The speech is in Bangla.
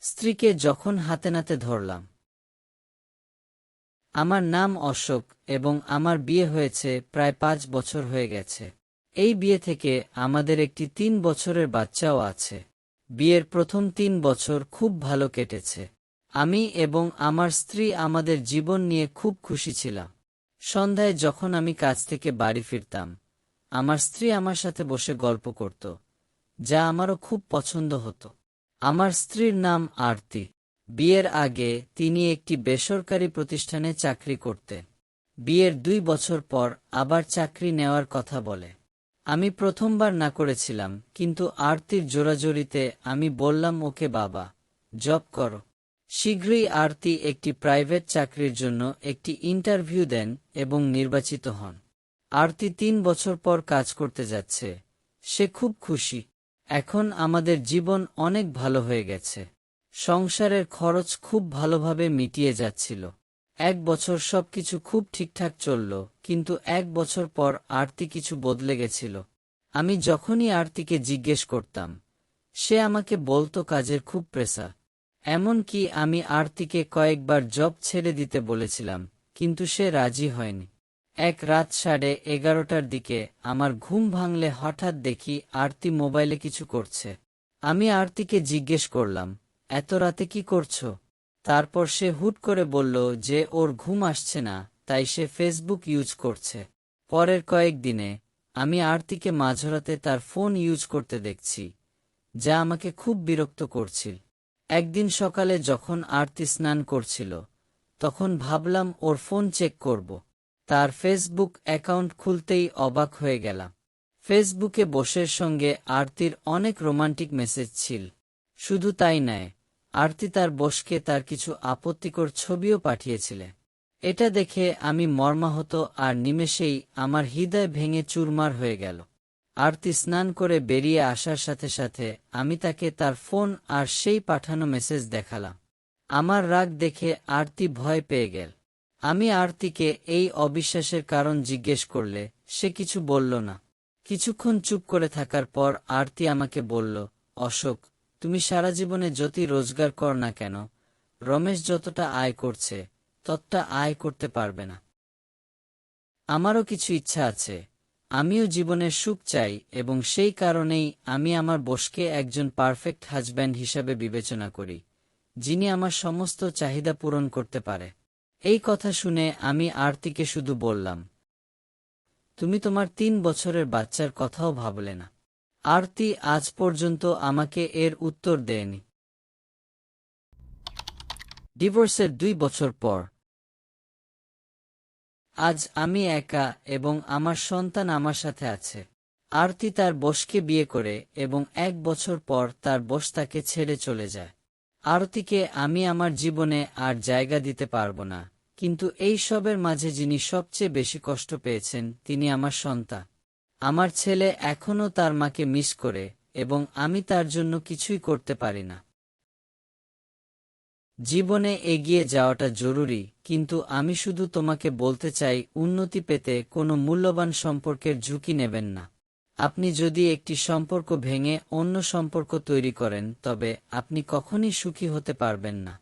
স্ত্রীকে যখন হাতে নাতে ধরলাম। আমার নাম অশোক এবং আমার বিয়ে হয়েছে প্রায় ৫ বছর হয়ে গেছে। এই বিয়ে থেকে আমাদের একটি ৩ বছরের বাচ্চাও আছে। বিয়ের প্রথম ৩ বছর খুব ভালো কেটেছে। আমি এবং আমার স্ত্রী আমাদের জীবন নিয়ে খুব খুশি ছিলাম। সন্ধ্যায় যখন আমি কাজ থেকে বাড়ি ফিরতাম, আমার স্ত্রী আমার সাথে বসে গল্প করত, যা আমারও খুব পছন্দ হতো। আমার স্ত্রীর নাম আরতি। বিয়ের আগে তিনি একটি বেসরকারি প্রতিষ্ঠানে চাকরি করতেন। বিয়ের ২ বছর পর আবার চাকরি নেওয়ার কথা বলে। আমি প্রথমবার না করেছিলাম, কিন্তু আরতির জোরাজোরিতে আমি বললাম, ওকে বাবা, জব করো। শীঘ্রই আরতি একটি প্রাইভেট চাকরির জন্য একটি ইন্টারভিউ দেন এবং নির্বাচিত হন। আরতি ৩ বছর পর কাজ করতে যাচ্ছে। সে খুব খুশি। এখন আমাদের জীবন অনেক ভালো হয়ে গেছে। সংসারের খরচ খুব ভালোভাবে মিটিয়ে যাচ্ছিল। ১ বছর সবকিছু খুব ঠিকঠাক চলল, কিন্তু ১ বছর পর আরতি কিছু বদলে গেছিল। আমি যখনই আরতিকে জিজ্ঞেস করতাম, সে আমাকে বলতো কাজের খুব প্রেসার। এমনকি আমি আরতিকে কয়েকবার জব ছেড়ে দিতে বলেছিলাম, কিন্তু সে রাজি হয়নি। এক রাত 11:30টার দিকে আমার ঘুম ভাঙলে হঠাৎ দেখি আরতি মোবাইলে কিছু করছে। আমি আরতিকে জিজ্ঞেস করলাম, এত রাতে কি করছো? তারপর সে হুট করে বলল যে ওর ঘুম আসছে না, তাই সে ফেসবুক ইউজ করছে। পরের কয়েকদিনে আমি আরতিকে মাঝরাতে তার ফোন ইউজ করতে দেখছি, যা আমাকে খুব বিরক্ত করছিল। একদিন সকালে যখন আরতি স্নান করছিল, তখন ভাবলাম ওর ফোন চেক করব। তার ফেসবুক অ্যাকাউন্ট খুলতেই অবাক হয়ে গেলাম। ফেসবুকে বসের সঙ্গে আরতির অনেক রোমান্টিক মেসেজ ছিল। শুধু তাই নয়, আরতি তার বসকে তার কিছু আপত্তিকর ছবিও পাঠিয়েছিলে। এটা দেখে আমি মর্মাহত, আর নিমেষেই আমার হৃদয় ভেঙে চুরমার হয়ে গেল। আরতি স্নান করে বেরিয়ে আসার সাথে সাথে আমি তাকে তার ফোন আর সেই পাঠানো মেসেজ দেখালাম। আমার রাগ দেখে আরতি ভয় পেয়ে গেল। আমি আরতিকে এই অবিশ্বাসের কারণ জিজ্ঞেস করলে সে কিছু বলল না। কিছুক্ষণ চুপ করে থাকার পর আরতি আমাকে বলল, অশোক, তুমি সারা জীবনে যতই রোজগার কর না কেন, রমেশ যতটা আয় করছে ততটা আয় করতে পারবে না। আমারও কিছু ইচ্ছা আছে। আমিও জীবনের সুখ চাই, এবং সেই কারণেই আমি আমার বসকে একজন পারফেক্ট হাজব্যান্ড হিসাবে বিবেচনা করি, যিনি আমার সমস্ত চাহিদা পূরণ করতে পারে। এই কথা শুনে আমি আরতিকে শুধু বললাম, তুমি তোমার ৩ বছরের বাচ্চার কথাও ভাবলে না। আরতি আজ পর্যন্ত আমাকে এর উত্তর দেয়নি। ডিভোর্সের ২ বছর পর আজ আমি একা এবং আমার সন্তান আমার সাথে আছে। আরতি তার বসকে বিয়ে করে এবং ১ বছর পর তার বস তাকে ছেড়ে চলে যায়। আরতিকে আমি আমার জীবনে আর জায়গা দিতে পারব না, কিন্তু এই সবের মাঝে যিনি সবচেয়ে বেশি কষ্ট পেয়েছেন তিনি আমার সন্তান। আমার ছেলে এখনও তার মাকে মিস করে, এবং আমি তার জন্য কিছুই করতে পারি না। জীবনে এগিয়ে যাওয়াটা জরুরি, কিন্তু আমি শুধু তোমাকে বলতে চাই, উন্নতি পেতে কোনো মূল্যবান সম্পর্কের ঝুঁকি নেবেন না। আপনি যদি একটি সম্পর্ক ভেঙে অন্য সম্পর্ক তৈরি করেন, তবে আপনি কখনই সুখী হতে পারবেন না।